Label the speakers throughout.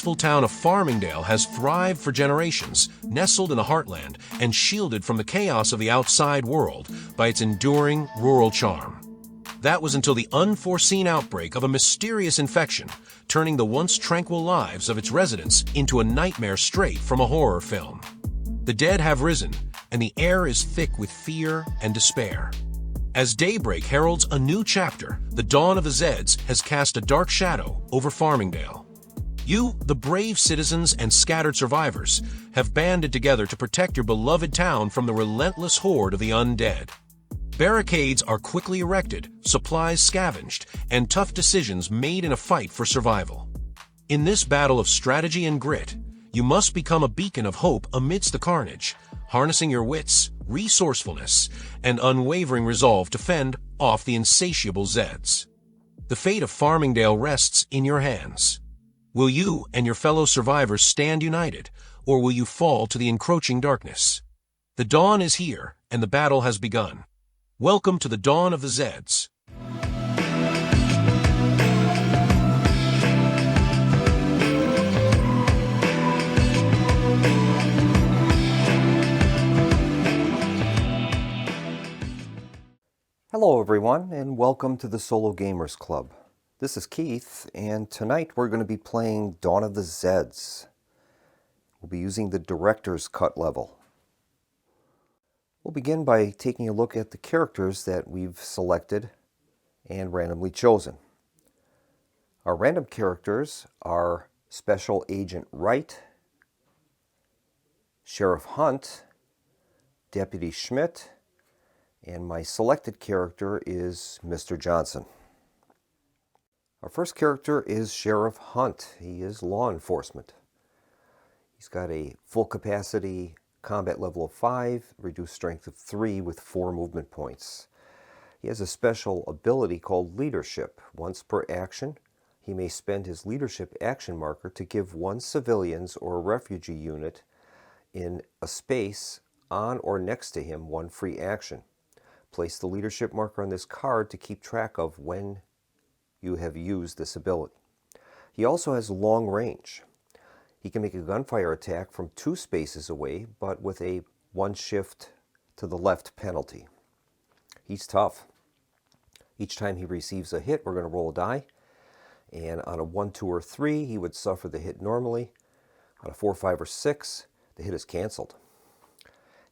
Speaker 1: peaceful town of Farmingdale has thrived for generations, nestled in the heartland and shielded from the chaos of the outside world by its enduring rural charm. That was until the unforeseen outbreak of a mysterious infection, turning the once tranquil lives of its residents into a nightmare straight from a horror film. The dead have risen, and the air is thick with fear and despair. As daybreak heralds a new chapter, the dawn of the Zeds has cast a dark shadow over Farmingdale. You, the brave citizens and scattered survivors, have banded together to protect your beloved town from the relentless horde of the undead. Barricades are quickly erected, supplies scavenged, and tough decisions made in a fight for survival. In this battle of strategy and grit, you must become a beacon of hope amidst the carnage, harnessing your wits, resourcefulness, and unwavering resolve to fend off the insatiable Zeds. The fate of Farmingdale rests in your hands. Will you and your fellow survivors stand united, or will you fall to the encroaching darkness? The dawn is here, and the battle has begun. Welcome to the dawn of the Zeds.
Speaker 2: Hello everyone, and welcome to the Solo Gamers Club. This is Keith, and tonight we're going to be playing Dawn of the Zeds. We'll be using the Director's Cut level. We'll begin by taking a look at the characters that we've selected and randomly chosen. Our random characters are Special Agent Wright, Sheriff Hunt, Deputy Schmidt, and my selected character is Mr. Johnson. Our first character is Sheriff Hunt. He is law enforcement. He's got a full capacity combat level of 5, reduced strength of 3 with 4 movement points. He has a special ability called Leadership. Once per action, he may spend his Leadership action marker to give one civilians or refugee unit in a space on or next to him one free action. Place the Leadership marker on this card to keep track of when you have used this ability. He also has long range. He can make a gunfire attack from 2 spaces away, but with a 1 shift to the left penalty. He's tough. Each time he receives a hit, we're going to roll a die. And on a 1, 2, or 3, he would suffer the hit normally. On a 4, 5, or 6, the hit is canceled.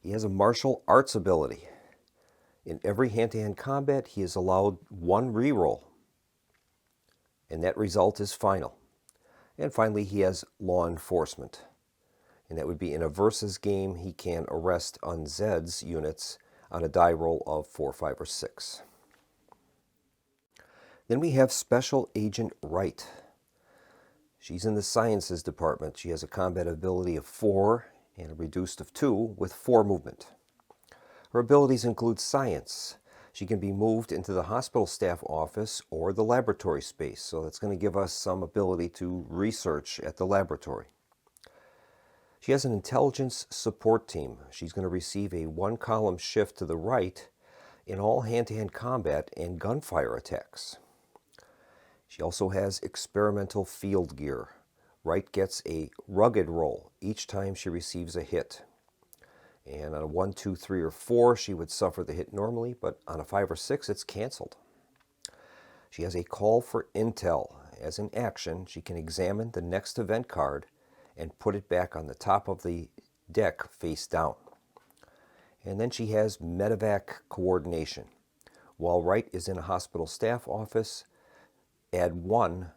Speaker 2: He has a martial arts ability. In every hand-to-hand combat, he is allowed 1 reroll, and that result is final. And finally, he has law enforcement, and that would be in a versus game. He can arrest unzeds units on a die roll of 4, 5, or 6. Then we have Special Agent Wright. She's in the Sciences Department. She has a combat ability of 4 and a reduced of 2 with 4 movement. Her abilities include Science. She can be moved into the hospital staff office or the laboratory space, so that's going to give us some ability to research at the laboratory. She has an intelligence support team. She's going to receive a 1-column shift to the right in all hand-to-hand combat and gunfire attacks. She also has experimental field gear. Wright gets a rugged roll each time she receives a hit. And on a 1, 2, 3, or 4, she would suffer the hit normally, but on a 5 or 6, it's canceled. She has a call for intel. As an action, she can examine the next event card and put it back on the top of the deck face down. And then she has medevac coordination. While Wright is in a hospital staff office, add 1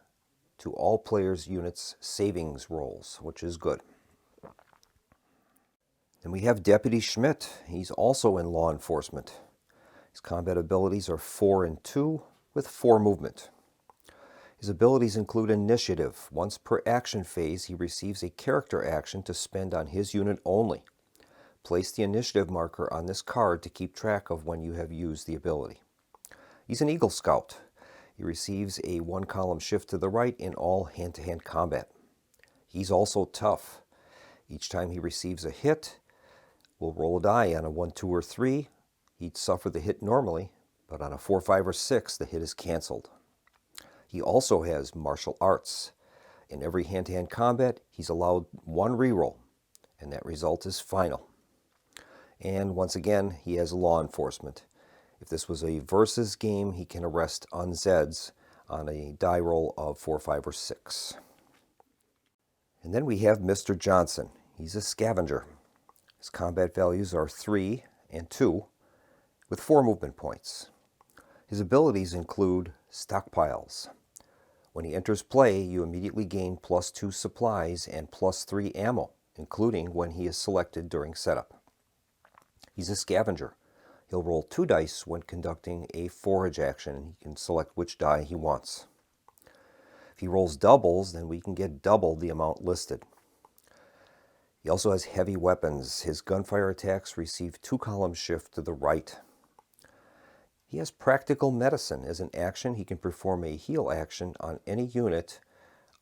Speaker 2: to all players' units' savings rolls, which is good. Then we have Deputy Schmidt. He's also in law enforcement. His combat abilities are 4 and 2 with 4 movement. His abilities include Initiative. Once per action phase, he receives a character action to spend on his unit only. Place the Initiative marker on this card to keep track of when you have used the ability. He's an Eagle Scout. He receives a 1-column shift to the right in all hand-to-hand combat. He's also tough. Each time he receives a hit, we'll roll a die. On a 1, 2, or 3, he'd suffer the hit normally, but on a 4, 5, or 6, the hit is canceled. He also has martial arts. In every hand-to-hand combat, he's allowed one reroll, and that result is final. And once again, he has law enforcement. If this was a versus game, he can arrest unzeds on a die roll of 4, 5, or 6. And then we have Mr. Johnson. He's a scavenger. His combat values are 3 and 2, with 4 movement points. His abilities include stockpiles. When he enters play, you immediately gain +2 supplies and +3 ammo, including when he is selected during setup. He's a scavenger. He'll roll 2 dice when conducting a forage action. He can select which die he wants. If he rolls doubles, then we can get double the amount listed. He also has heavy weapons. His gunfire attacks receive 2 column shift to the right. He has practical medicine. As an action, he can perform a heal action on any unit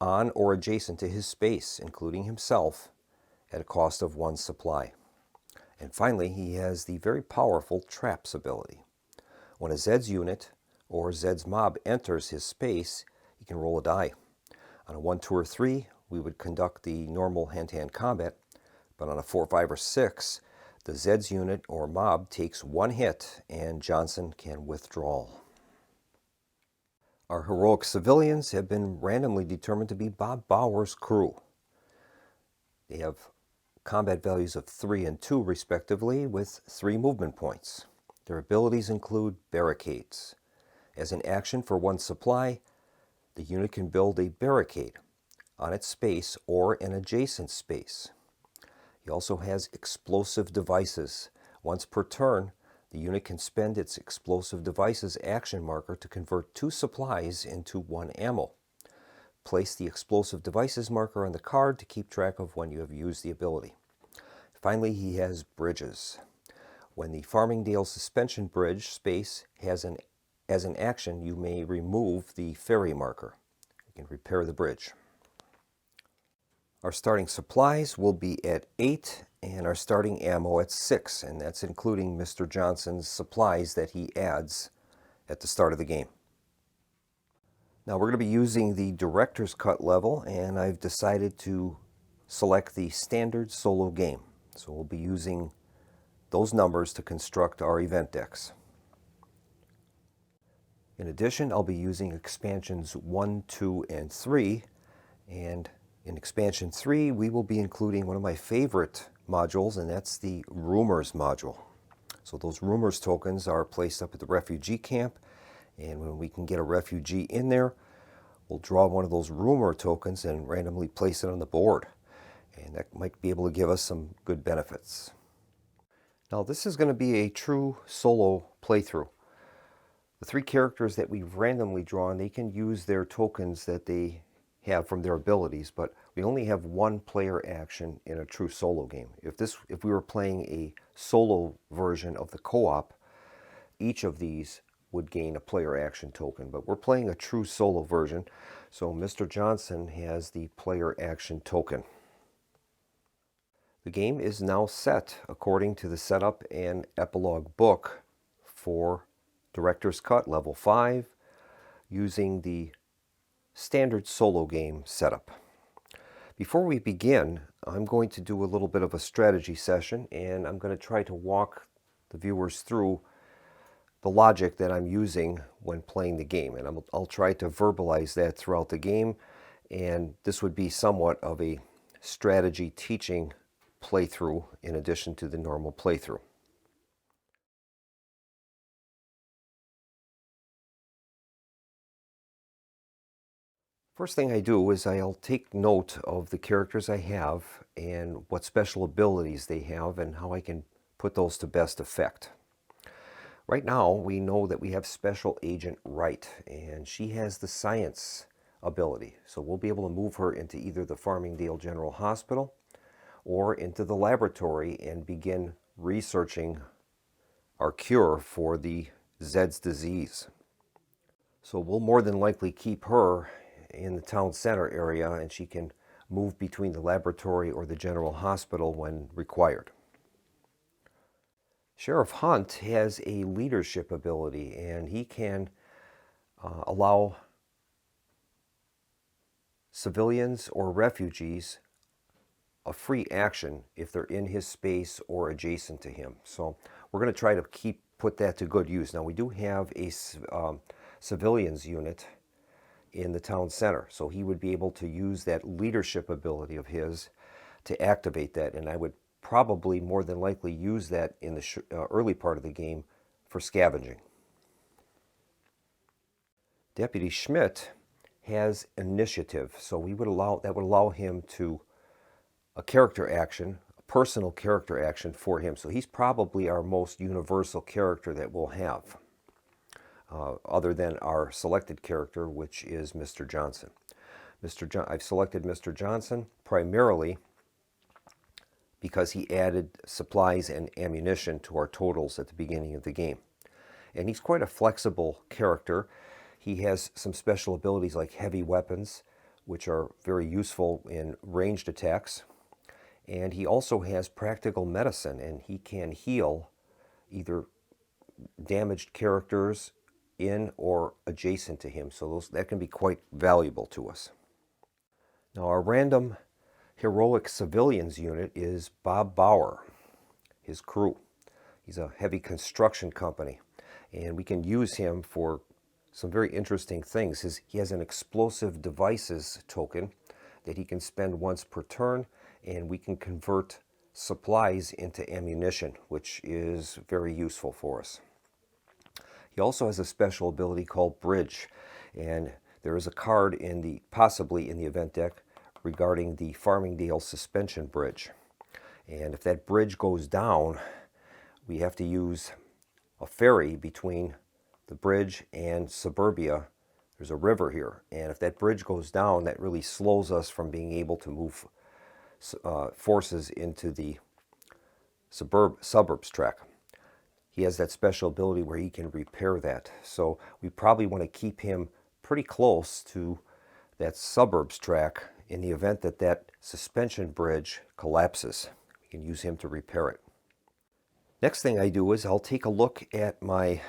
Speaker 2: on or adjacent to his space, including himself, at a cost of 1 supply. And finally, he has the very powerful Traps ability. When a Zeds unit or Zeds mob enters his space, he can roll a die. On a 1, 2, or 3, we would conduct the normal hand-to-hand combat, but on a 4, 5, or 6, the Zeds unit or mob takes 1 hit and Johnson can withdraw. Our heroic civilians have been randomly determined to be Bob Bauer's crew. They have combat values of 3 and 2 respectively, with 3 movement points. Their abilities include barricades. As an action for 1 supply, the unit can build a barricade on its space or an adjacent space. He also has explosive devices. Once per turn, the unit can spend its explosive devices action marker to convert 2 supplies into 1 ammo. Place the explosive devices marker on the card to keep track of when you have used the ability. Finally, he has bridges. When the Farmingdale suspension bridge space has as an action, you may remove the ferry marker. You can repair the bridge. Our starting supplies will be at 8 and our starting ammo at 6, and that's including Mr. Johnson's supplies that he adds at the start of the game. Now we're going to be using the Director's Cut level, and I've decided to select the standard solo game. So we'll be using those numbers to construct our event decks. In addition, I'll be using expansions 1, 2, and 3, and in expansion 3, we will be including one of my favorite modules, and that's the Rumors module. So those Rumors tokens are placed up at the refugee camp, and when we can get a refugee in there, we'll draw one of those Rumor tokens and randomly place it on the board. And that might be able to give us some good benefits. Now this is going to be a true solo playthrough. The 3 characters that we've randomly drawn, they can use their tokens that they have from their abilities, but we only have 1 player action in a true solo game. If we were playing a solo version of the co-op, each of these would gain a player action token, but we're playing a true solo version, so Mr. Johnson has the player action token. The game is now set according to the setup and epilogue book for Director's Cut level 5, using the standard solo game setup. Before we begin, I'm going to do a little bit of a strategy session, and I'm going to try to walk the viewers through the logic that I'm using when playing the game, and I'll try to verbalize that throughout the game, and this would be somewhat of a strategy teaching playthrough in addition to the normal playthrough. First thing I do is I'll take note of the characters I have and what special abilities they have and how I can put those to best effect. Right now we know that we have Special Agent Wright, and she has the science ability, so we'll be able to move her into either the Farmingdale General Hospital or into the laboratory and begin researching our cure for the Zeds disease. So we'll more than likely keep her in the town center area, and she can move between the laboratory or the general hospital when required. Sheriff Hunt has a leadership ability, and he can allow civilians or refugees a free action if they're in his space or adjacent to him. So we're going to try to put that to good use. Now we do have a civilians unit in the town center, so he would be able to use that leadership ability of his to activate that, and I would probably more than likely use that in the early part of the game for scavenging. Deputy Schmidt has initiative, so that would allow him to a character action, a personal character action for him. So he's probably our most universal character that we'll have, other than our selected character, which is Mr. Johnson. I've selected Mr. Johnson primarily because he added supplies and ammunition to our totals at the beginning of the game. And he's quite a flexible character. He has some special abilities like heavy weapons, which are very useful in ranged attacks. And he also has practical medicine, and he can heal either damaged characters in or adjacent to him. So that can be quite valuable to us. Now our random heroic civilians unit is Bob Bauer, his crew. He's a heavy construction company, and we can use him for some very interesting things. He has an explosive devices token that he can spend once per turn, and we can convert supplies into ammunition, which is very useful for us. He also has a special ability called Bridge, and there is a card possibly in the event deck regarding the Farmingdale suspension bridge. And if that bridge goes down, we have to use a ferry between the bridge and suburbia. There's a river here, and if that bridge goes down, that really slows us from being able to move forces into the suburbs track. He has that special ability where he can repair that. So we probably want to keep him pretty close to that suburbs track in the event that that suspension bridge collapses. We can use him to repair it. Next thing I do is I'll take a look at my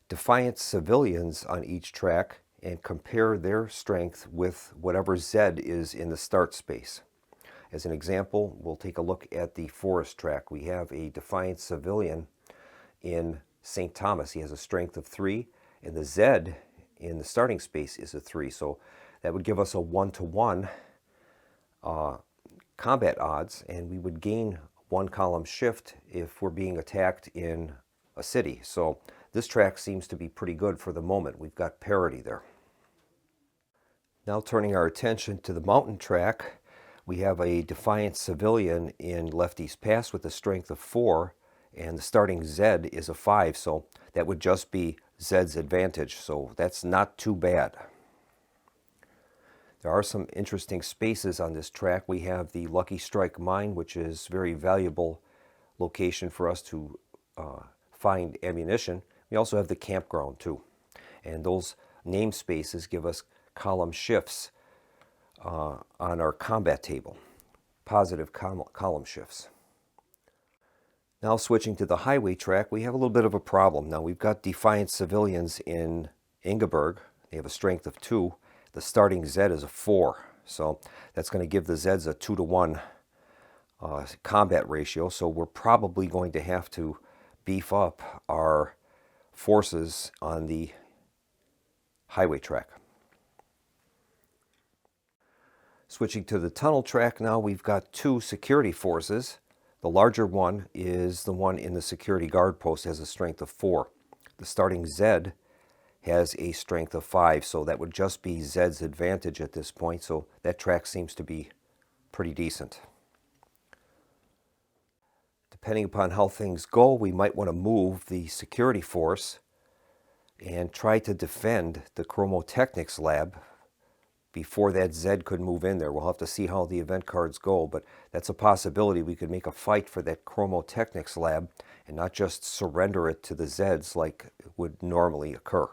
Speaker 2: Defiant civilians on each track and compare their strength with whatever Zed is in the start space. As an example, we'll take a look at the forest track. We have a Defiant civilian in St. Thomas. He has a strength of 3, and the Zed in the starting space is a 3. So that would give us a 1-to-1 combat odds, and we would gain 1 column shift if we're being attacked in a city. So this track seems to be pretty good for the moment. We've got parity there. Now turning our attention to the mountain track, we have a Defiant civilian in Lefty's Pass with a strength of 4, and the starting Zed is a 5, so that would just be Zed's advantage, so that's not too bad. There are some interesting spaces on this track. We have the Lucky Strike Mine, which is a very valuable location for us to find ammunition. We also have the campground too, and those namespaces give us column shifts on our combat table, positive column shifts. Now switching to the highway track, we have a little bit of a problem. Now we've got Defiant civilians in Ingeborg. They have a strength of 2. The starting Zed is a 4, so that's going to give the Zeds a 2-to-1 combat ratio, so we're probably going to have to beef up our forces on the highway track. Switching to the tunnel track now, we've got 2 security forces. The larger one is the one in the security guard post, has a strength of 4. The starting Zed has a strength of 5, so that would just be Zed's advantage at this point, so that track seems to be pretty decent. Depending upon how things go, we might want to move the security force and try to defend the Chromotechnics lab before that Zed could move in there. We'll have to see how the event cards go, but that's a possibility. We could make a fight for that Chromotechnics lab and not just surrender it to the Zeds like would normally occur.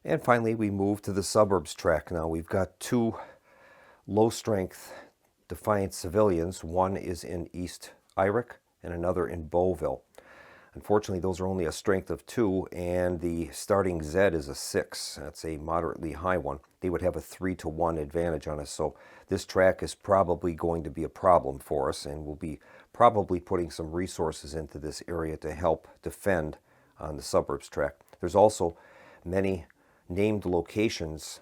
Speaker 2: And finally, we move to the suburbs track now. We've got 2 low-strength Defiant civilians. One is in East Irick and another in Beauville. Unfortunately, those are only a strength of 2, and the starting Zed is a 6. That's a moderately high one. They would have a 3-to-1 advantage on us, so this track is probably going to be a problem for us, and we'll be probably putting some resources into this area to help defend on the suburbs track. There's also many named locations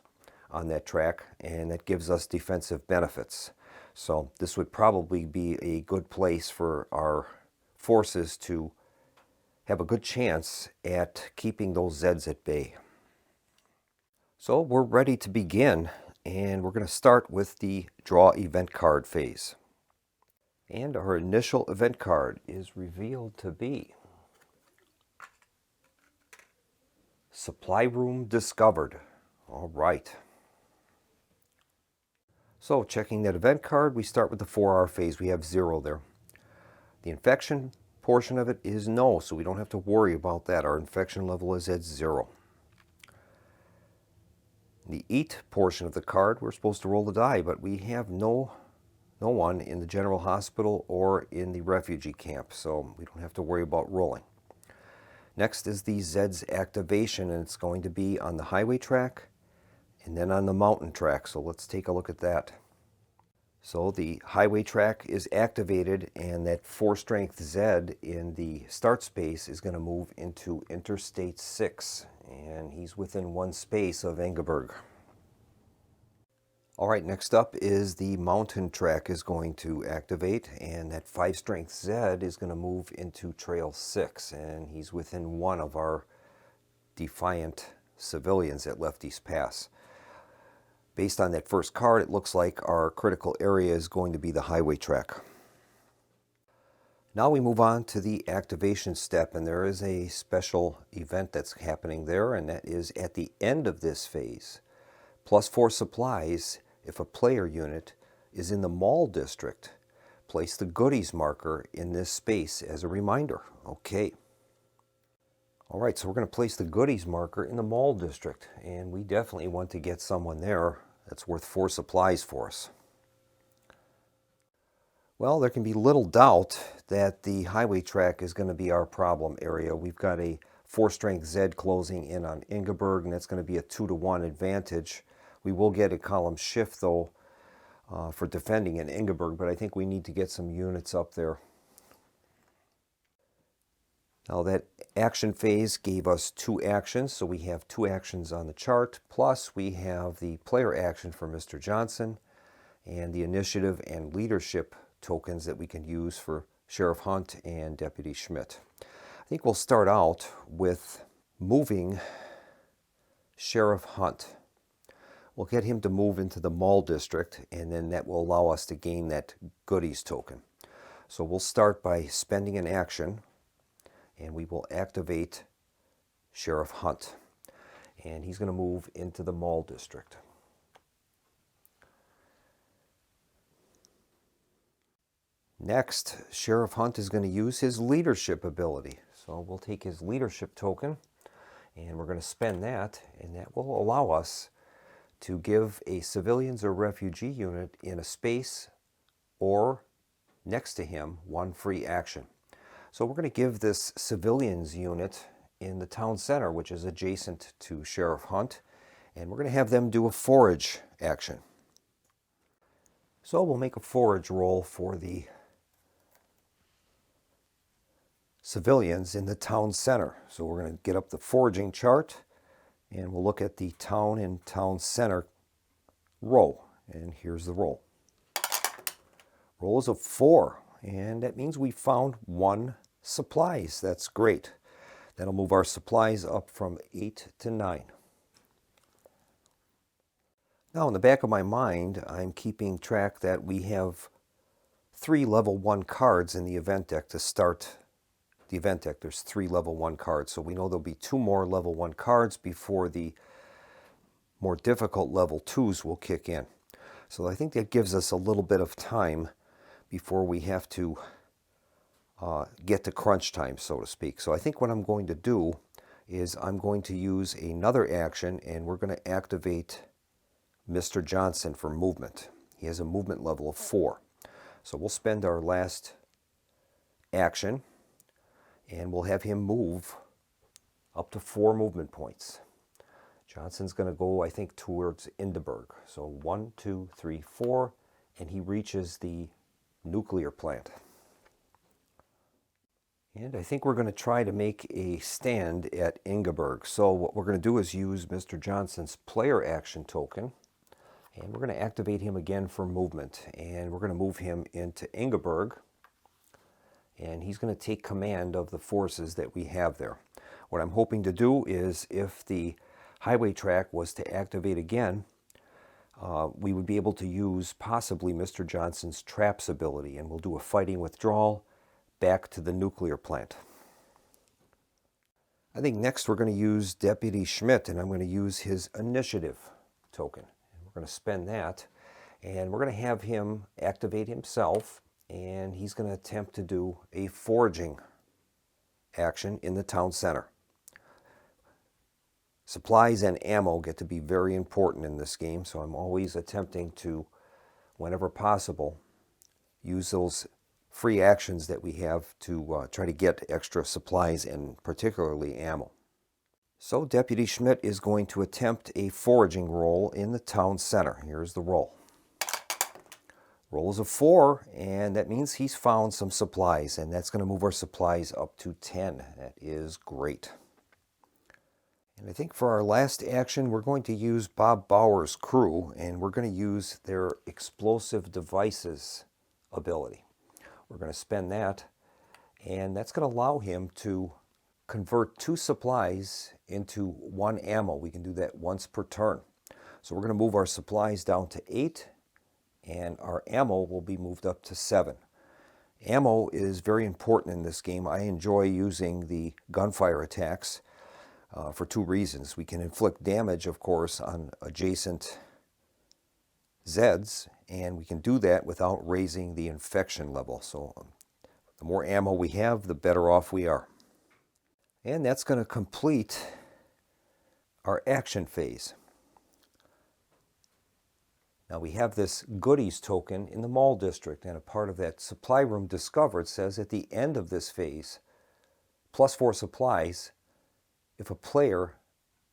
Speaker 2: on that track, and that gives us defensive benefits. So this would probably be a good place for our forces to have a good chance at keeping those Zeds at bay. So we're ready to begin, and we're going to start with the draw event card phase. And our initial event card is revealed to be Supply Room Discovered. All right. So checking that event card, we start with the 4-hour phase. We have 0 there. The infection portion of it is no, so we don't have to worry about that. Our infection level is at 0. The eat portion of the card, we're supposed to roll the die, but we have no one in the general hospital or in the refugee camp, so we don't have to worry about rolling. Next is the Zeds activation, and it's going to be on the highway track and then on the mountain track, so let's take a look at that. So the highway track is activated, and that 4-strength Zed in the start space is going to move into Interstate 6, and he's within 1 space of Engeberg. All right, next up is the mountain track is going to activate, and that 5-strength Zed is going to move into Trail 6, and he's within 1 of our defiant civilians at Lefty's Pass. Based on that first card, it looks like our critical area is going to be the highway track. Now we move on to the activation step, and there is a special event that's happening there, and that is at the end of this phase. +4 supplies if a player unit is in the mall district. Place the goodies marker in this space as a reminder. Okay. All right, so we're going to place the goodies marker in the mall district, and we definitely want to get someone there that's worth 4 supplies for us. Well, there can be little doubt that the highway track is going to be our problem area. We've got a 4-strength Zed closing in on Engeberg, and that's going to be a 2-to-1 advantage. We will get a column shift, though, for defending in Engeberg, but I think we need to get some units up there. Now that action phase gave us 2 actions, so we have 2 actions on the chart, plus we have the player action for Mr. Johnson and the initiative and leadership tokens that we can use for Sheriff Hunt and Deputy Schmidt. I think we'll start out with moving Sheriff Hunt. We'll get him to move into the mall district, and then that will allow us to gain that goodies token. So we'll start by spending an action, and we will activate Sheriff Hunt. And he's going to move into the mall district. Next, Sheriff Hunt is going to use his leadership ability. So we'll take his leadership token, and we're going to spend that, and that will allow us to give a civilians or refugee unit in a space or next to him 1 free action. So we're going to give this civilians unit in the town center, which is adjacent to Sheriff Hunt, and we're going to have them do a forage action. So we'll make a forage roll for the civilians in the town center. So we're going to get up the foraging chart, and we'll look at the town and town center row, and here's the roll. Roll is a 4, and that means we found 1 supplies. That's great. That'll move our supplies up from 8 to 9. Now in the back of my mind, I'm keeping track that we have 3 level 1 cards in the event deck to start the event deck. There's 3 level 1 cards, so we know there'll be 2 more level 1 cards before the more difficult level 2s will kick in. So I think that gives us a little bit of time before we have to get to crunch time, so to speak. So I think what I'm going to do is I'm going to use another action, and we're going to activate Mr. Johnson for movement. He has a movement level of 4. So we'll spend our last action, and we'll have him move up to 4 movement points. Johnson's going to go, I think, towards Indeberg. So 1, 2, 3, 4, and he reaches the nuclear plant. And I think we're going to try to make a stand at Ingeborg. So what we're going to do is use Mr. Johnson's player action token, and we're going to activate him again for movement. And we're going to move him into Ingeborg, and he's going to take command of the forces that we have there. What I'm hoping to do is, if the highway track was to activate again, we would be able to use possibly Mr. Johnson's traps ability, and we'll do a fighting withdrawal back to the nuclear plant. I think next we're going to use Deputy Schmidt, and I'm going to use his initiative token. We're going to spend that, and we're going to have him activate himself, and he's going to attempt to do a foraging action in the town center. Supplies and ammo get to be very important in this game, so I'm always attempting to, whenever possible, use those free actions that we have to try to get extra supplies and particularly ammo. So Deputy Schmidt is going to attempt a foraging roll in the town center. Here's the roll. Roll is a 4, and that means he's found some supplies, and that's going to move our supplies up to 10. That is great. And I think for our last action, we're going to use Bob Bauer's crew, and we're going to use their explosive devices ability. We're going to spend that, and that's going to allow him to convert 2 supplies into 1 ammo. We can do that once per turn. So we're going to move our supplies down to 8, and our ammo will be moved up to 7. Ammo is very important in this game. I enjoy using the gunfire attacks for 2 reasons. We can inflict damage, of course, on adjacent Zeds, and we can do that without raising the infection level. So the more ammo we have, the better off we are. And that's going to complete our action phase. Now we have this goodies token in the mall district, and a part of that supply room discovered says at the end of this phase, +4 supplies if a player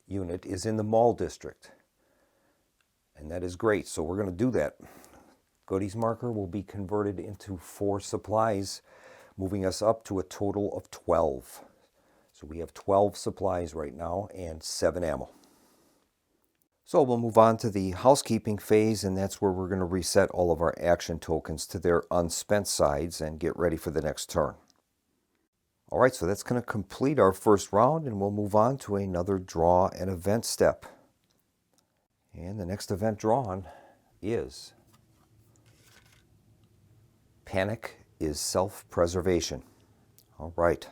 Speaker 2: unit is in the mall district. And that is great, so we're going to do that. Goodies marker will be converted into 4 supplies, moving us up to a total of 12. So we have 12 supplies right now and 7 ammo. So we'll move on to the housekeeping phase, and that's where we're going to reset all of our action tokens to their unspent sides and get ready for the next turn. All right, so that's going to complete our first round, and we'll move on to another draw and event step. And the next event drawn is Panic is Self-Preservation. All right.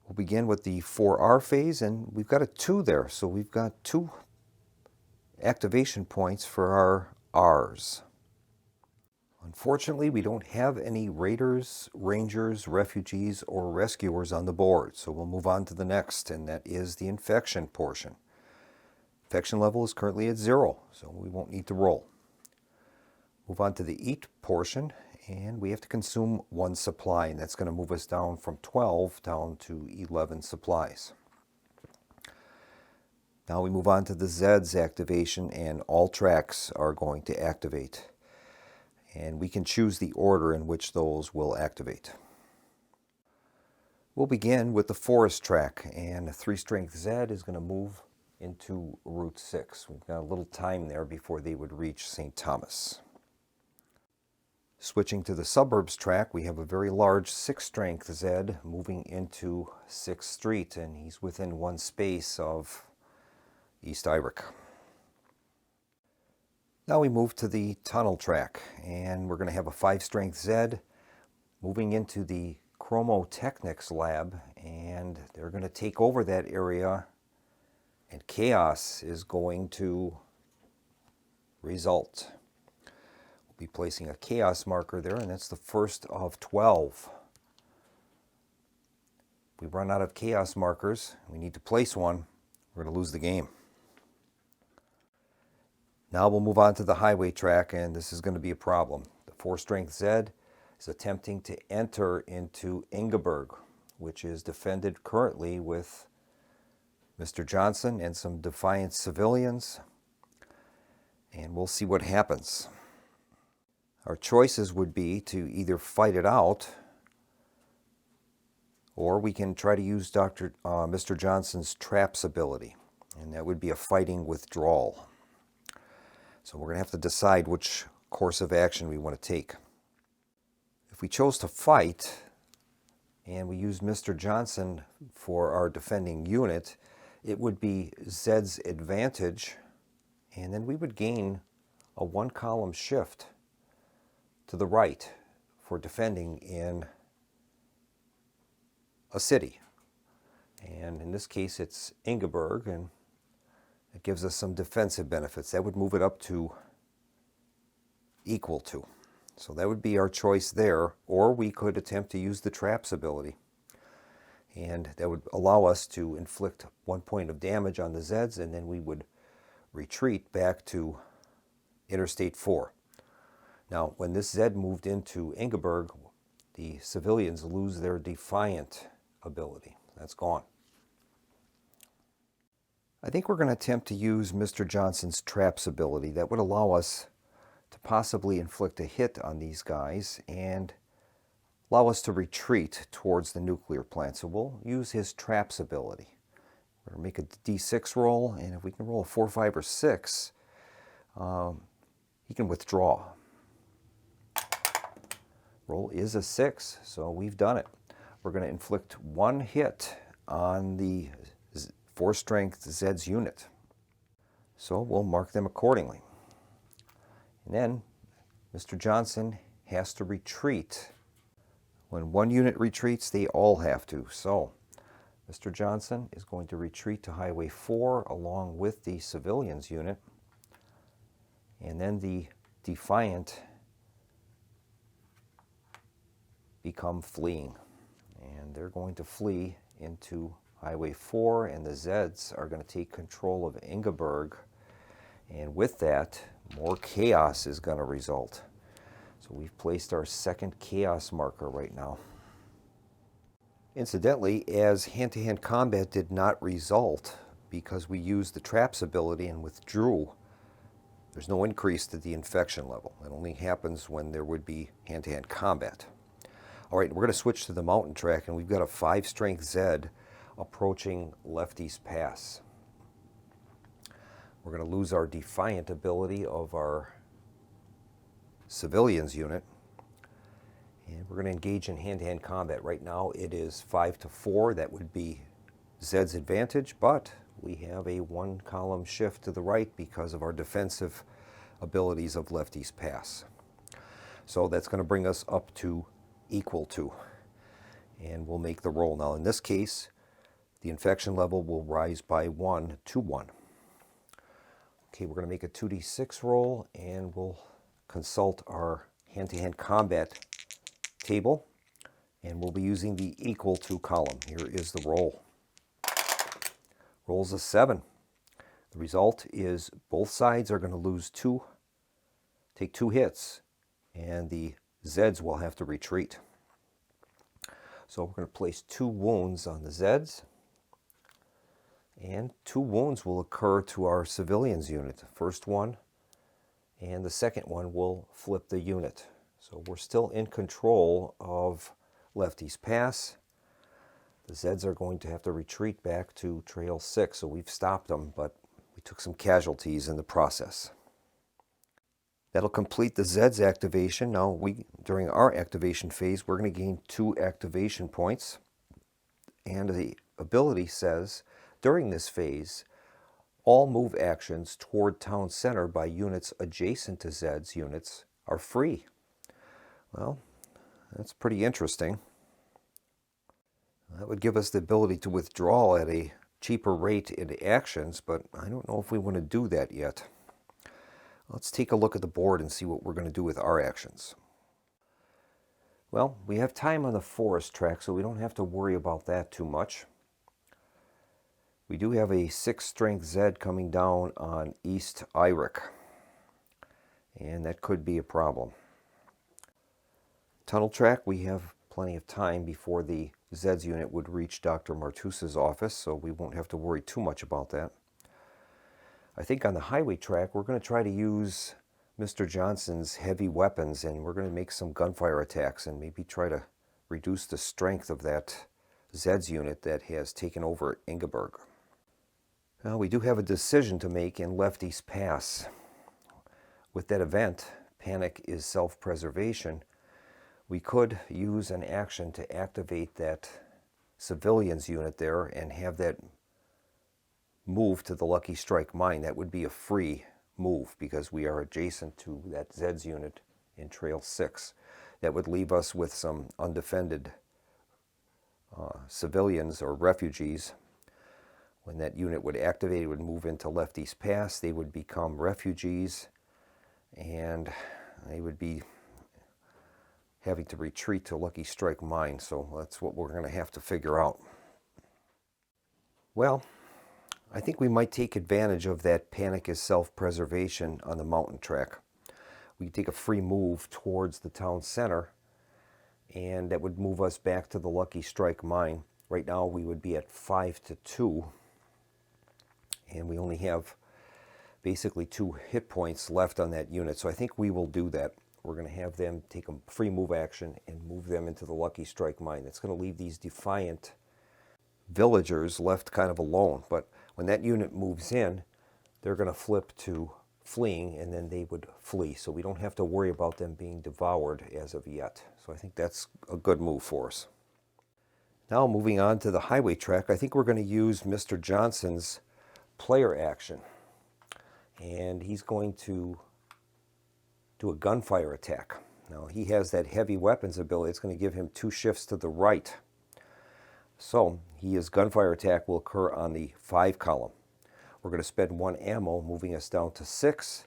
Speaker 2: We'll begin with the 4R phase, and we've got a 2 there, so we've got 2 activation points for our Rs. Unfortunately, we don't have any raiders, rangers, refugees, or rescuers on the board, so we'll move on to the next, and that is the infection portion. Infection level is currently at 0, so we won't need to roll. Move on to the eat portion, and we have to consume 1 supply, and that's going to move us down from 12 down to 11 supplies. Now we move on to the Zeds activation, and all tracks are going to activate. And we can choose the order in which those will activate. We'll begin with the forest track, and a 3 strength Zed is going to move into Route 6. We've got a little time there before they would reach St. Thomas. Switching to the suburbs track, we have a very large 6 strength Zed moving into 6th Street, and he's within 1 space of East Irick. Now we move to the tunnel track, and we're going to have a 5 strength Zed moving into the Chromotechnics lab, and they're going to take over that area, and chaos is going to result. We'll be placing a chaos marker there, and that's the first of 12. If we run out of chaos markers, we need to place one, we're going to lose the game. Now we'll move on to the highway track, and this is going to be a problem. The 4 strength Zed is attempting to enter into Ingeborg. which is defended currently with Mr. Johnson and some defiant civilians, and we'll see what happens. Our choices would be to either fight it out, or we can try to use Mr. Johnson's traps ability, and that would be a fighting withdrawal. So we're going to have to decide which course of action we want to take. If we chose to fight, and we use Mr. Johnson for our defending unit, it would be Zed's advantage, and then we would gain a 1-column shift to the right for defending in a city. And in this case it's Ingeborg, and it gives us some defensive benefits. That would move it up to equal to. So that would be our choice there, or we could attempt to use the traps ability. And that would allow us to inflict 1 point of damage on the Zeds, and then we would retreat back to Interstate 4. Now, when this Zed moved into Ingeborg, the civilians lose their defiant ability. That's gone. I think we're going to attempt to use Mr. Johnson's traps ability. That would allow us to possibly inflict a hit on these guys and allow us to retreat towards the nuclear plant. So we'll use his traps ability. We're going to make a d6 roll, and if we can roll a 4, 5, or 6, he can withdraw. Roll is a 6, so we've done it. We're going to inflict 1 hit on the 4-strength Zed's unit. So we'll mark them accordingly. And then Mr. Johnson has to retreat. When one unit retreats, they all have to. So Mr. Johnson is going to retreat to Highway 4 along with the civilians unit. And then the defiant become fleeing. And they're going to flee into Highway 4, and the Zeds are going to take control of Ingeborg. And with that, more chaos is going to result. So we've placed our second chaos marker right now. Incidentally, as hand-to-hand combat did not result because we used the traps ability and withdrew, there's no increase to the infection level. It only happens when there would be hand-to-hand combat. All right, we're going to switch to the mountain track, and we've got a 5-strength Zed approaching Lefty's Pass. We're going to lose our defiant ability of our civilians unit, and we're going to engage in hand-to-hand combat. Right now it is 5 to 4. That would be Zed's advantage, but we have a 1-column shift to the right because of our defensive abilities of Lefty's Pass. So that's going to bring us up to equal to, and we'll make the roll. Now in this case, the infection level will rise by 1 to 1. Okay, we're going to make a 2d6 roll, and we'll consult our hand-to-hand combat table, and we'll be using the equal to column. Here is the roll. Roll's a 7. The result is both sides are going to take 2 hits, and the Zeds will have to retreat. So we're going to place 2 wounds on the Zeds, and 2 wounds will occur to our civilians unit. The first one and the second one will flip the unit. So we're still in control of Lefty's Pass. The Zeds are going to have to retreat back to Trail 6, so we've stopped them, but we took some casualties in the process. That'll complete the Zeds activation. Now, during our activation phase, we're going to gain 2 activation points. And the ability says, during this phase, all move actions toward town center by units adjacent to Zeds units are free. Well, that's pretty interesting. That would give us the ability to withdraw at a cheaper rate into actions, but I don't know if we want to do that yet. Let's take a look at the board and see what we're going to do with our actions. Well, we have time on the forest track, so we don't have to worry about that too much. We do have a 6-strength Zed coming down on East Irick, and that could be a problem. Tunnel track, we have plenty of time before the Zeds unit would reach Dr. Martuse's office, so we won't have to worry too much about that. I think on the highway track, we're going to try to use Mr. Johnson's heavy weapons, and we're going to make some gunfire attacks and maybe try to reduce the strength of that Zeds unit that has taken over Ingeborg. Now, we do have a decision to make in Lefty's Pass. With that event, panic is self-preservation, we could use an action to activate that civilians unit there and have that move to the Lucky Strike mine. That would be a free move because we are adjacent to that Zeds unit in Trail 6. That would leave us with some undefended civilians or refugees. When that unit would activate, it would move into Lefty's Pass. They would become refugees, and they would be having to retreat to Lucky Strike mine. So that's what we're going to have to figure out. Well, I think we might take advantage of that panic is self-preservation on the mountain track. We could take a free move towards the town center, and that would move us back to the Lucky Strike mine. Right now we would be at 5-2, and we only have basically 2 hit points left on that unit. So I think we will do that. We're going to have them take a free move action and move them into the Lucky Strike mine. That's going to leave these defiant villagers left kind of alone. But when that unit moves in, they're going to flip to fleeing, and then they would flee. So we don't have to worry about them being devoured as of yet. So I think that's a good move for us. Now moving on to the highway track, I think we're going to use Mr. Johnson's player action. And he's going to do a gunfire attack. Now he has that heavy weapons ability. It's going to give him 2 shifts to the right. So his gunfire attack will occur on the 5 column. We're going to spend 1 ammo, moving us down to 6,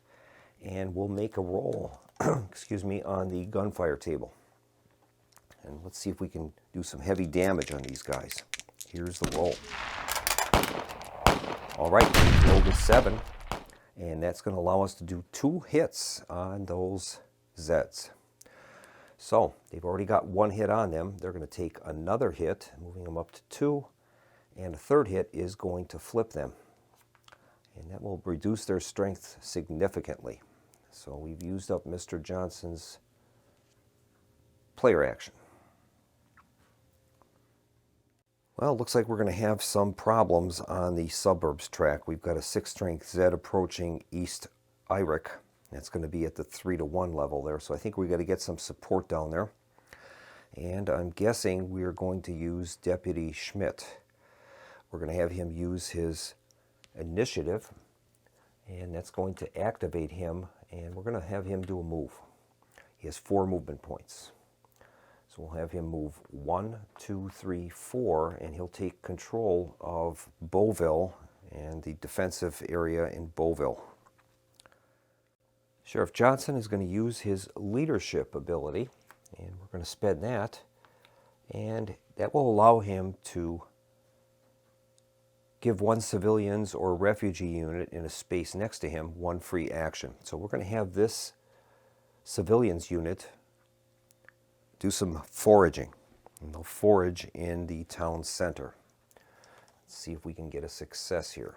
Speaker 2: and we'll make a roll excuse me, on the gunfire table. And let's see if we can do some heavy damage on these guys. Here's the roll. All right, we rolled a 7. And that's going to allow us to do 2 hits on those Zeds. So they've already got 1 hit on them. They're going to take another hit, moving them up to 2. And a 3rd hit is going to flip them. And that will reduce their strength significantly. So we've used up Mr. Johnson's player action. Well, it looks like we're going to have some problems on the suburbs track. We've got a 6 strength Zed approaching East Irick. That's going to be at the 3-1 level there. So I think we got to get some support down there. And I'm guessing we're going to use Deputy Schmidt. We're going to have him use his initiative, and that's going to activate him, and we're going to have him do a move. He has 4 movement points. So we'll have him move 1, 2, 3, 4, and he'll take control of Beauville and the defensive area in Beauville. Sheriff Johnson is going to use his leadership ability, and we're going to spend that, and that will allow him to give 1 civilians or refugee unit in a space next to him 1 free action. So we're going to have this civilians unit do some foraging, and they'll forage in the town center. Let's see if we can get a success here.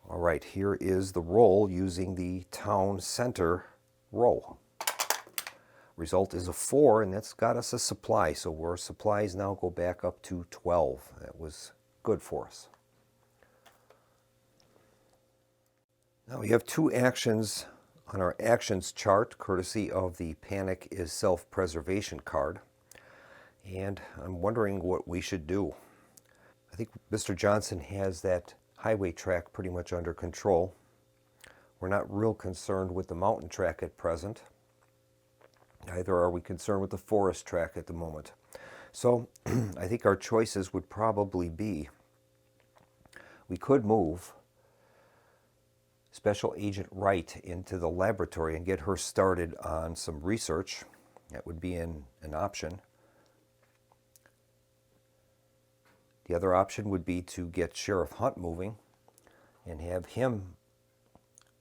Speaker 2: All right, here is the roll using the town center roll. Result is a 4, and that's got us a supply. So our supplies now go back up to 12. That was good for us. Now we have 2 actions on our actions chart, courtesy of the Panic is Self-Preservation card. And I'm wondering what we should do. I think Mr. Johnson has that highway track pretty much under control. We're not real concerned with the mountain track at present. Neither are we concerned with the forest track at the moment. So I think our choices would probably be, we could move Special Agent Wright into the laboratory and get her started on some research. That would be an option. The other option would be to get Sheriff Hunt moving and have him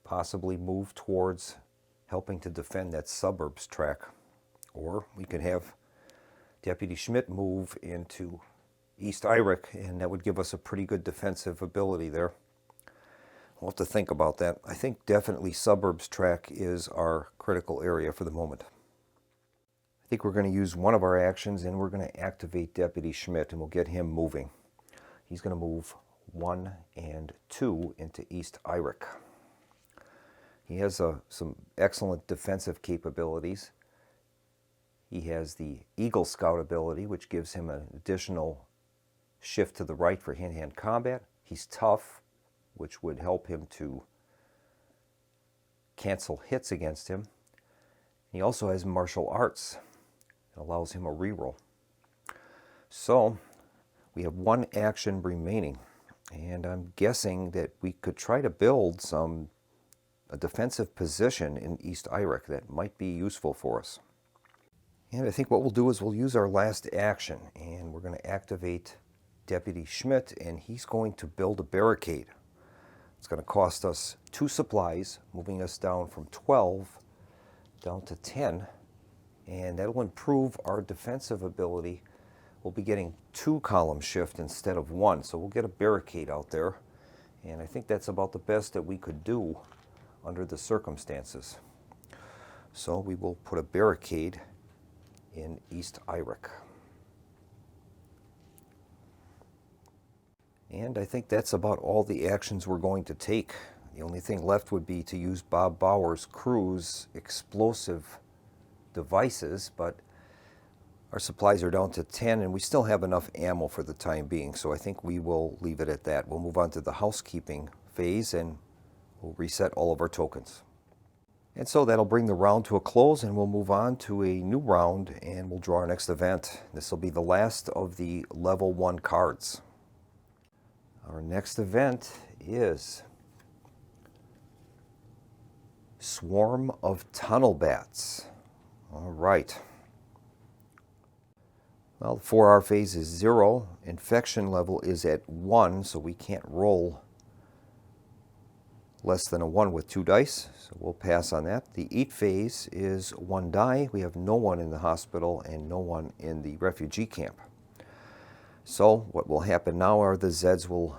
Speaker 2: possibly move towards helping to defend that suburbs track. Or we could have Deputy Schmidt move into East Irick, and that would give us a pretty good defensive ability there. We'll have to think about that. I think definitely suburbs track is our critical area for the moment. I think we're going to use one of our actions, and we're going to activate Deputy Schmidt, and we'll get him moving. He's going to move 1 and 2 into East Irick. He has some excellent defensive capabilities. He has the Eagle Scout ability, which gives him an additional shift to the right for hand-to-hand combat. He's tough, which would help him to cancel hits against him. He also has martial arts. It allows him a reroll. So we have one action remaining, and I'm guessing that we could try to build a defensive position in East Irick that might be useful for us. And I think what we'll do is we'll use our last action, and we're going to activate Deputy Schmidt, and he's going to build a barricade. It's going to cost us 2 supplies, moving us down from 12 down to 10, and that'll improve our defensive ability. We'll be getting 2 column shift instead of 1, so we'll get a barricade out there, and I think that's about the best that we could do under the circumstances. So we will put a barricade in East Irick. And I think that's about all the actions we're going to take. The only thing left would be to use Bob Bauer's crew's explosive devices, but our supplies are down to 10, and we still have enough ammo for the time being, so I think we will leave it at that. We'll move on to the housekeeping phase, and we'll reset all of our tokens. And so that'll bring the round to a close, and we'll move on to a new round, and we'll draw our next event. This will be the last of the level 1 cards. Our next event is Swarm of Tunnel Bats. All right. Well, the 4R phase is 0. Infection level is at 1, so we can't roll less than a 1 with 2 dice, so we'll pass on that. The eat phase is 1 die. We have no one in the hospital and no one in the refugee camp. So what will happen now are the Zeds will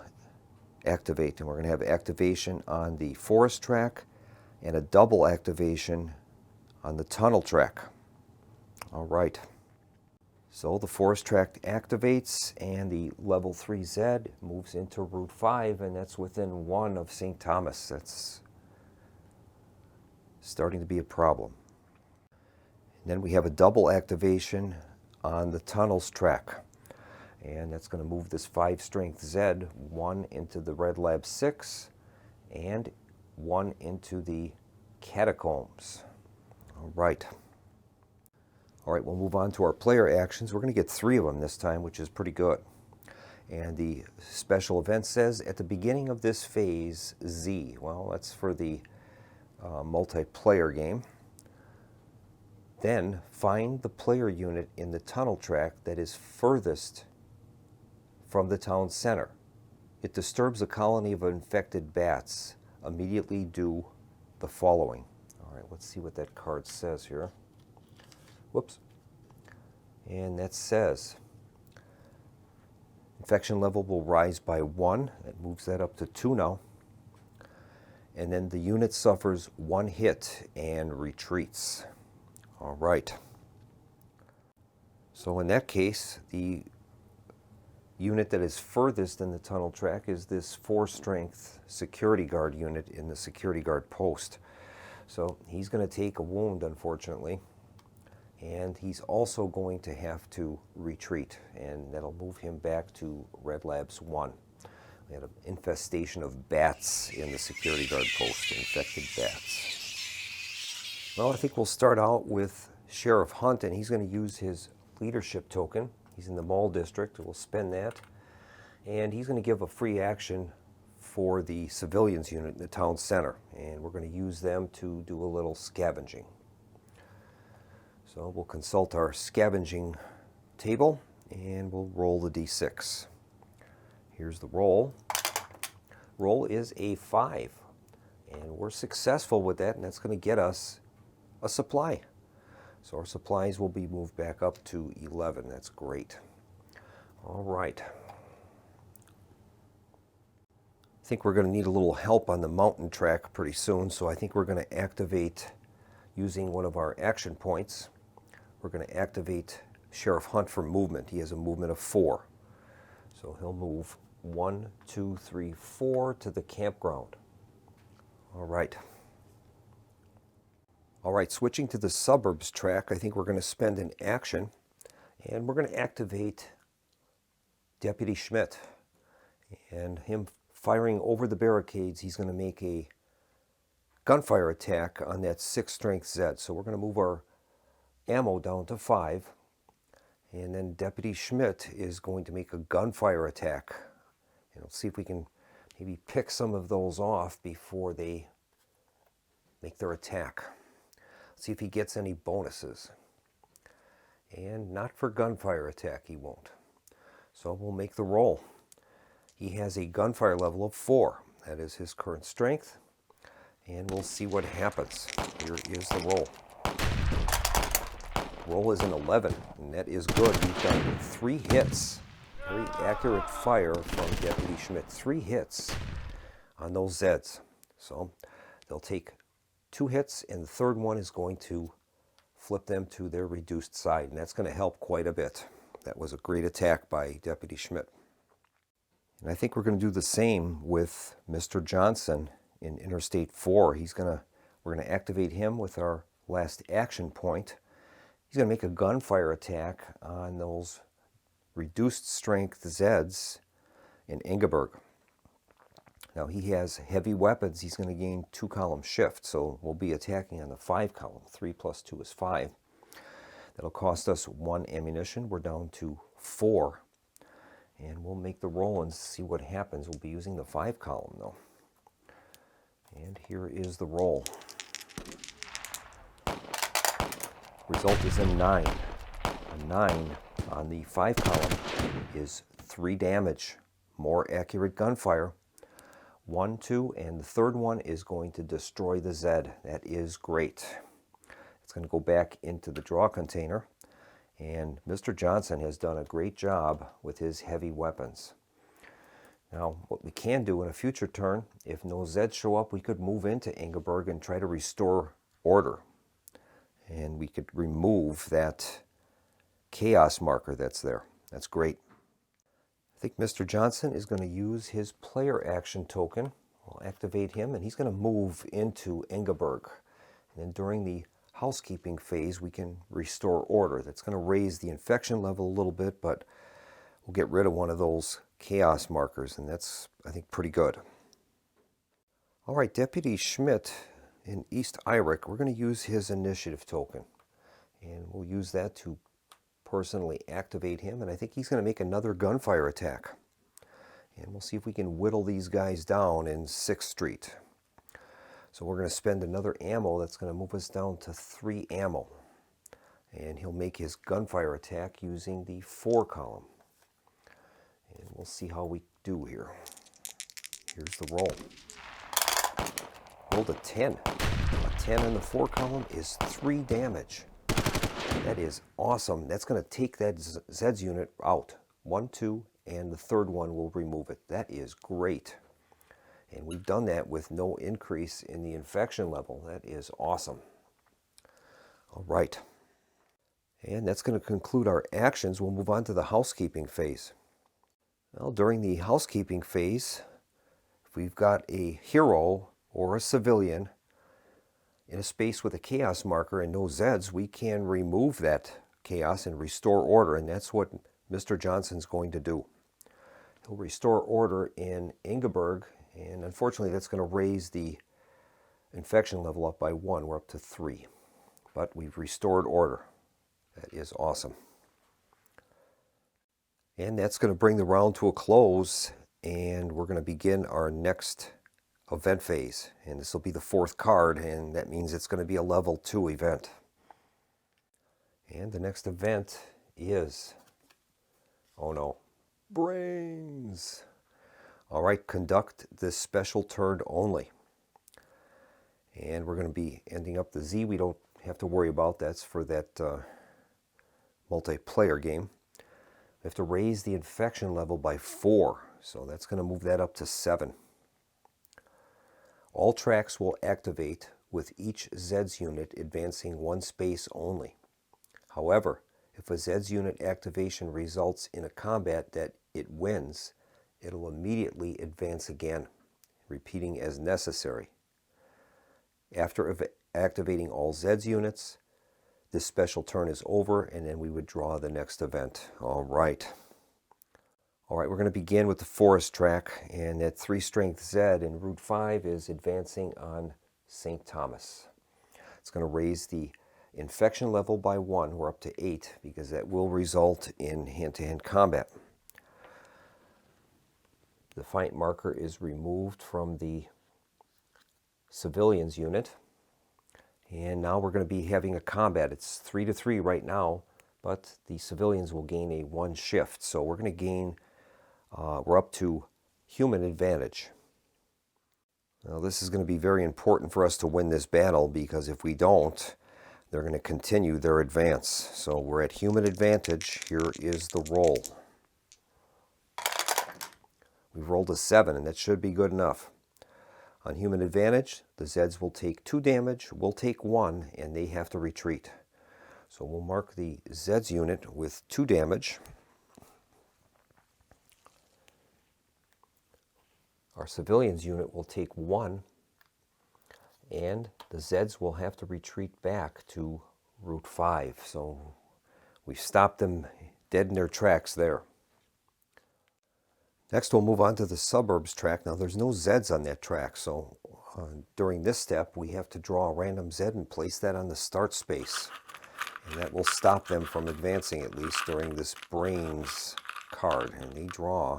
Speaker 2: activate, and we're going to have activation on the forest track and a double activation on the tunnel track. All right. So the forest track activates, and the level 3 Zed moves into Route 5, and that's within 1 of St. Thomas. That's starting to be a problem. And then we have a double activation on the tunnels track, and that's going to move this 5 strength Zed 1 into the Red Lab 6 and 1 into the catacombs. All right. All right, we'll move on to our player actions. We're going to get 3 of them this time, which is pretty good. And the special event says, at the beginning of this phase, Z. Well, that's for the multiplayer game. Then find the player unit in the tunnel track that is furthest from the town center. It disturbs a colony of infected bats. Immediately do the following. All right, let's see what that card says here. Whoops. And that says infection level will rise by 1. That moves that up to 2 now. And then the unit suffers 1 hit and retreats. All right. So in that case, the unit that is furthest in the tunnel track is this 4 strength security guard unit in the security guard post. So he's going to take a wound, unfortunately. And he's also going to have to retreat, and that'll move him back to Red Labs 1. We had an infestation of bats in the security guard post, infected bats. Well, I think we'll start out with Sheriff Hunt, and he's going to use his leadership token. He's in the mall district. We'll spend that. And he's going to give a free action for the civilians unit in the town center, and we're going to use them to do a little scavenging. So we'll consult our scavenging table, and we'll roll the d6. Here's the roll. Roll is a 5, and we're successful with that, and that's going to get us a supply. So our supplies will be moved back up to 11. That's great. All right. I think we're going to need a little help on the mountain track pretty soon, so I think we're going to activate using one of our action points. We're going to activate Sheriff Hunt for movement. He has a movement of 4. So he'll move 1, 2, 3, 4 to the campground. All right. All right, switching to the suburbs track, I think we're going to spend an action, and we're going to activate Deputy Schmidt. And him firing over the barricades, he's going to make a gunfire attack on that 6 strength Zed. So we're going to move our ammo down to 5. And then Deputy Schmidt is going to make a gunfire attack. And we'll see if we can maybe pick some of those off before they make their attack. See if he gets any bonuses. And not for gunfire attack, he won't. So we'll make the roll. He has a gunfire level of 4. That is his current strength. And we'll see what happens. Here is the roll. Roll is an 11, and that is good. We've done 3 hits. Very accurate fire from Deputy Schmidt. 3 hits on those Zeds. So they'll take 2 hits, and the third one is going to flip them to their reduced side, and that's going to help quite a bit. That was a great attack by Deputy Schmidt. And I think we're going to do the same with Mr. Johnson in Interstate 4. We're going to activate him with our last action point. He's going to make a gunfire attack on those reduced strength Zeds in Ingeborg. Now he has heavy weapons. He's going to gain 2 column shift, so we'll be attacking on the 5 column. 3 plus 2 is 5. That'll cost us 1 ammunition. We're down to 4. And we'll make the roll and see what happens. We'll be using the 5 column though. And here is the roll. Result is a 9. A 9 on the 5 column is 3 damage. More accurate gunfire. 1, 2, and the third one is going to destroy the Zed. That is great. It's going to go back into the draw container. And Mr. Johnson has done a great job with his heavy weapons. Now, what we can do in a future turn, if no Zeds show up, we could move into Ingeborg and try to restore order. And we could remove that chaos marker that's there. That's great. I think Mr. Johnson is going to use his player action token. We'll activate him, and he's going to move into Ingeborg. And then during the housekeeping phase, we can restore order. That's going to raise the infection level a little bit, but we'll get rid of one of those chaos markers, and that's, I think, pretty good. All right, Deputy Schmidt in East Irick, we're going to use his initiative token, and we'll use that to personally activate him, and I think he's going to make another gunfire attack. And we'll see if we can whittle these guys down in 6th Street. So we're going to spend another ammo that's going to move us down to 3 ammo. And he'll make his gunfire attack using the 4 column. And we'll see how we do here. Here's the roll. Rolled a 10. A 10 in the 4 column is 3 damage. That is awesome. That's going to take that Zeds unit out. 1, 2, and the third one will remove it. That is great. And we've done that with no increase in the infection level. That is awesome. All right. And that's going to conclude our actions. We'll move on to the housekeeping phase. Well, during the housekeeping phase, if we've got a hero or a civilian in a space with a chaos marker and no Zeds, we can remove that chaos and restore order, and that's what Mr. Johnson's going to do. He'll restore order in Ingeborg, and unfortunately that's going to raise the infection level up by 1. We're up to 3. But we've restored order. That is awesome. And that's going to bring the round to a close, and we're going to begin our next event phase. And this will be the 4th card, and that means it's going to be a level 2 event. And the next event is, oh no, brains. All right, conduct this special turn only. And we're going to be ending up the Z. We don't have to worry about. That's for that multiplayer game. We have to raise the infection level by 4, so that's going to move that up to 7. All tracks will activate with each Zeds unit advancing 1 space only. However, if a Zeds unit activation results in a combat that it wins, it'll immediately advance again, repeating as necessary. After activating all Zeds units, this special turn is over, and then we would draw the next event. All right, we're going to begin with the forest track, and that 3-strength Zed in Route 5 is advancing on St. Thomas. It's going to raise the infection level by 1. We're up to 8 because that will result in hand-to-hand combat. The fight marker is removed from the civilians unit, and now we're going to be having a combat. It's 3-3 right now, but the civilians will gain a 1 shift, so we're going to gain we're up to human advantage. Now this is going to be very important for us to win this battle, because if we don't, they're going to continue their advance. So we're at human advantage. Here is the roll. We've rolled a 7, and that should be good enough. On human advantage, the Zeds will take 2 damage, we'll take 1, and they have to retreat. So we'll mark the Zeds unit with 2 damage. Our civilians unit will take 1, and the Zeds will have to retreat back to Route 5. So we've stopped them dead in their tracks there. Next, we'll move on to the suburbs track. Now, there's no Zeds on that track, so during this step, we have to draw a random Zed and place that on the start space. And that will stop them from advancing, at least during this brains card. And they draw,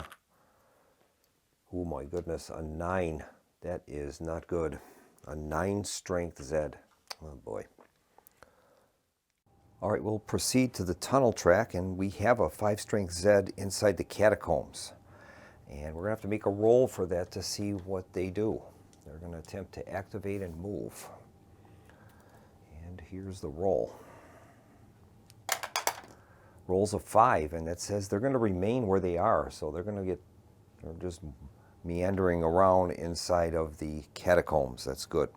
Speaker 2: oh my goodness, a 9. That is not good. A 9-strength Zed. Oh boy. All right, we'll proceed to the tunnel track, and we have a 5-strength Zed inside the catacombs. And we're going to have to make a roll for that to see what they do. They're going to attempt to activate and move. And here's the roll. Rolls a 5, and that says they're going to remain where they are. So they're just meandering around inside of the catacombs. That's good.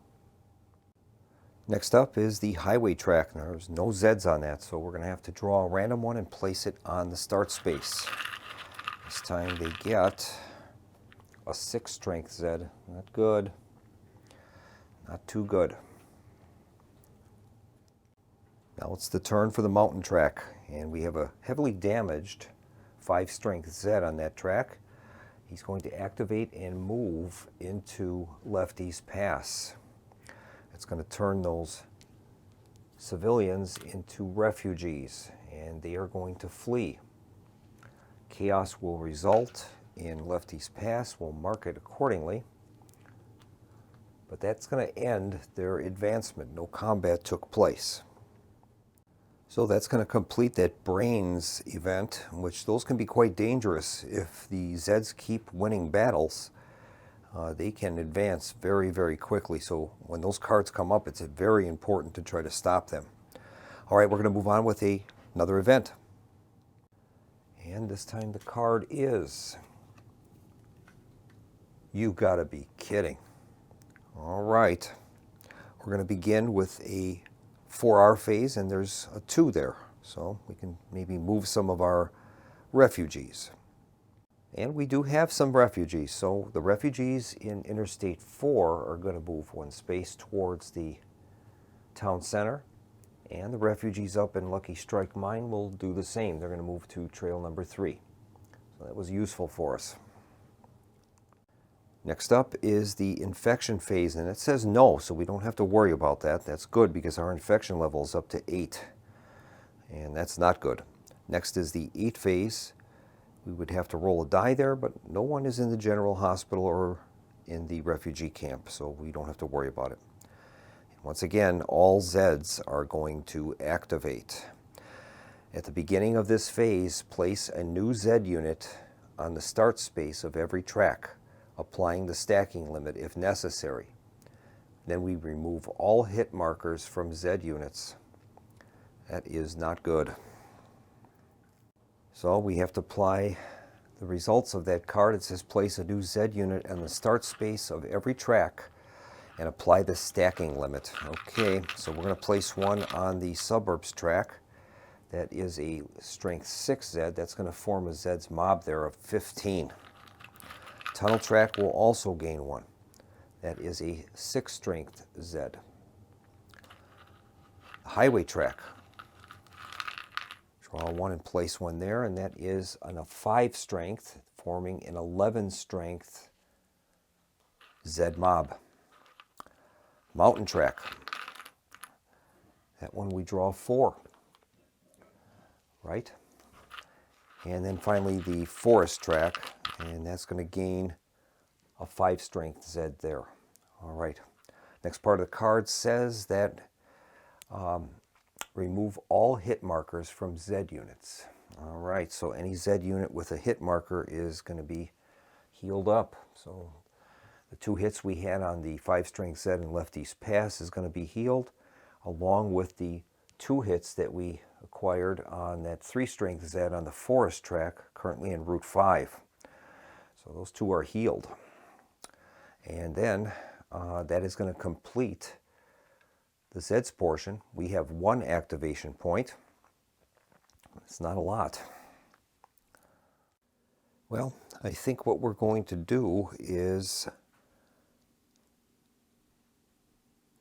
Speaker 2: Next up is the highway track. Now, there's no Zeds on that, so we're going to have to draw a random one and place it on the start space. This time they get a 6-strength Zed. Not good. Not too good. Now it's the turn for the mountain track, and we have a heavily damaged 5-strength Zed on that track. He's going to activate and move into Lefty's Pass. It's going to turn those civilians into refugees, and they are going to flee. Chaos will result in Lefty's Pass. We'll mark it accordingly. But that's going to end their advancement. No combat took place. So that's going to complete that brains event, which those can be quite dangerous. If the Zeds keep winning battles, they can advance very, very quickly. So when those cards come up, it's very important to try to stop them. All right, we're going to move on with another event. And this time the card is, you gotta be kidding. All right, we're going to begin with a 4-hour phase, and there's a 2 there. So we can maybe move some of our refugees. And we do have some refugees. So the refugees in Interstate 4 are going to move 1 space towards the town center. And the refugees up in Lucky Strike Mine will do the same. They're going to move to trail number 3. So that was useful for us. Next up is the infection phase, and it says no, so we don't have to worry about that. That's good because our infection level is up to 8, and that's not good. Next is the 8 phase. We would have to roll a die there, but no one is in the general hospital or in the refugee camp, so we don't have to worry about it. Once again, all Zeds are going to activate. At the beginning of this phase, place a new Zed unit on the start space of every track, applying the stacking limit if necessary. Then we remove all hit markers from Zed units. That is not good. So we have to apply the results of that card. It says place a new Zed unit in the start space of every track and apply the stacking limit. Okay, so we're going to place one on the suburbs track. That is a strength 6 Zed. That's going to form a Zed's mob there of 15. Tunnel track will also gain one. That is a 6 strength Zed. Highway track. Draw one and place one there, and that is on a 5 strength, forming an 11 strength Zed mob. Mountain track. That one we draw 4. Right? And then finally the forest track, and that's going to gain a 5 strength Zed there. All right. Next part of the card says that remove all hit markers from Zed units. All right, so any Zed unit with a hit marker is going to be healed up. So the 2 hits we had on the 5 strength Zed and Left East Pass is going to be healed, along with the 2 hits that we acquired on that 3 strength Zed on the forest track, currently in Route 5. So those 2 are healed. And then that is going to complete the Zeds portion. We have 1 activation point. It's not a lot. Well, I think what we're going to do is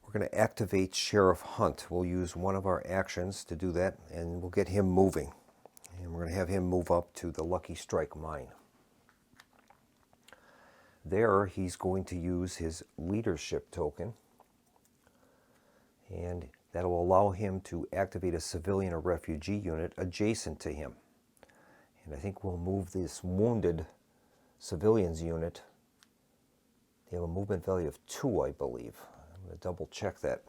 Speaker 2: we're going to activate Sheriff Hunt. We'll use one of our actions to do that, and we'll get him moving. And we're going to have him move up to the Lucky Strike mine. There, he's going to use his leadership token, and that will allow him to activate a civilian or refugee unit adjacent to him. And I think we'll move this wounded civilians unit. They have a movement value of 2, I believe. I'm going to double check that.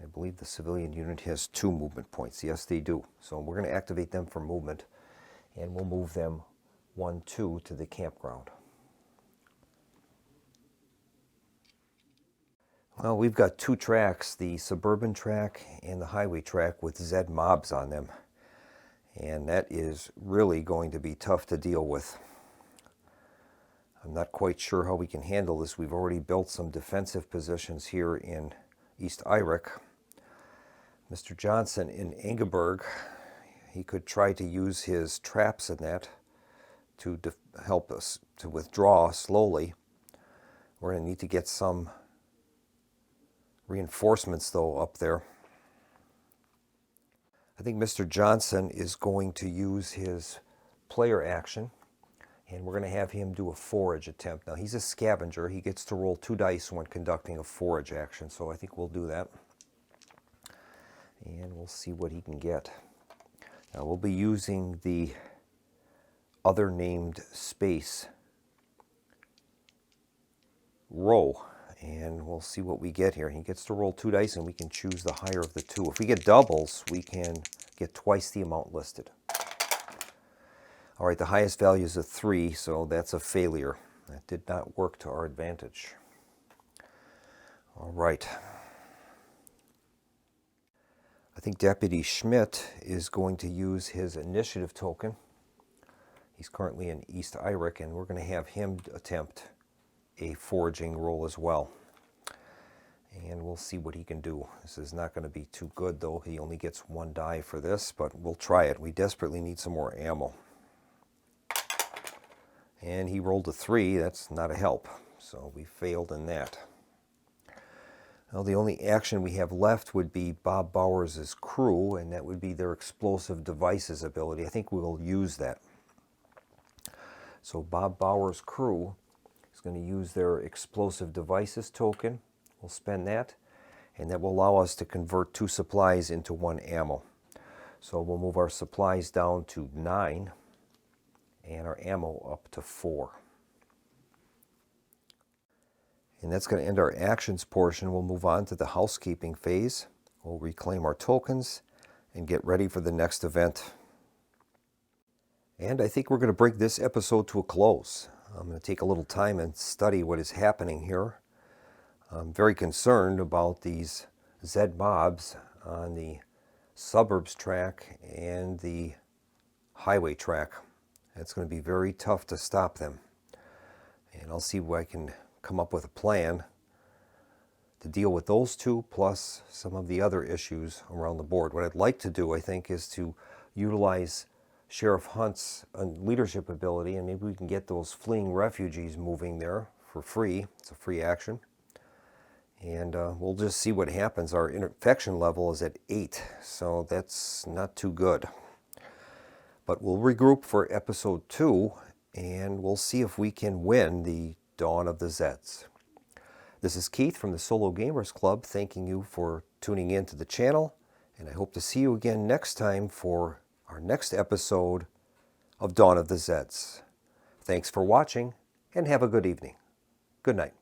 Speaker 2: I believe the civilian unit has 2 movement points. Yes, they do. So we're going to activate them for movement, and we'll move them 1, 2 to the campground. Well, we've got 2 tracks, the suburban track and the highway track, with Zed mobs on them. And that is really going to be tough to deal with. I'm not quite sure how we can handle this. We've already built some defensive positions here in East Irick. Mr. Johnson in Ingeborg, he could try to use his traps in that to help us to withdraw slowly. We're going to need to get some reinforcements, though, up there. I think Mr. Johnson is going to use his player action, and we're going to have him do a forage attempt. Now, he's a scavenger. He gets to roll 2 dice when conducting a forage action, so I think we'll do that. And we'll see what he can get. Now, we'll be using the other named space row, and we'll see what we get here. He gets to roll 2 dice, and we can choose the higher of the 2. If we get doubles, we can get twice the amount listed. All right, the highest value is a 3, so that's a failure. That did not work to our advantage. All right. I think Deputy Schmidt is going to use his initiative token. He's currently in East Irick, and we're going to have him attempt a foraging roll as well. And we'll see what he can do. This is not going to be too good, though. He only gets 1 die for this, but we'll try it. We desperately need some more ammo. And he rolled a 3. That's not a help. So we failed in that. Well, the only action we have left would be Bob Bowers' crew, and that would be their explosive devices ability. I think we'll use that. So Bob Bowers' crew is going to use their explosive devices token. We'll spend that, and that will allow us to convert 2 supplies into 1 ammo. So we'll move our supplies down to 9, and our ammo up to 4. And that's going to end our actions portion. We'll move on to the housekeeping phase. We'll reclaim our tokens and get ready for the next event. And I think we're going to bring this episode to a close. I'm going to take a little time and study what is happening here. I'm very concerned about these Zed mobs on the suburbs track and the highway track. It's going to be very tough to stop them. And I'll see if I can come up with a plan to deal with those two, plus some of the other issues around the board. What I'd like to do, I think, is to utilize Sheriff Hunt's leadership ability, and maybe we can get those fleeing refugees moving there for free. It's a free action. And we'll just see what happens. Our infection level is at 8, so that's not too good. But we'll regroup for episode 2, and we'll see if we can win the Dawn of the Zeds. This is Keith from the Solo Gamers Club, thanking you for tuning in to the channel, and I hope to see you again next time for our next episode of Dawn of the Zeds. Thanks for watching, and have a good evening. Good night.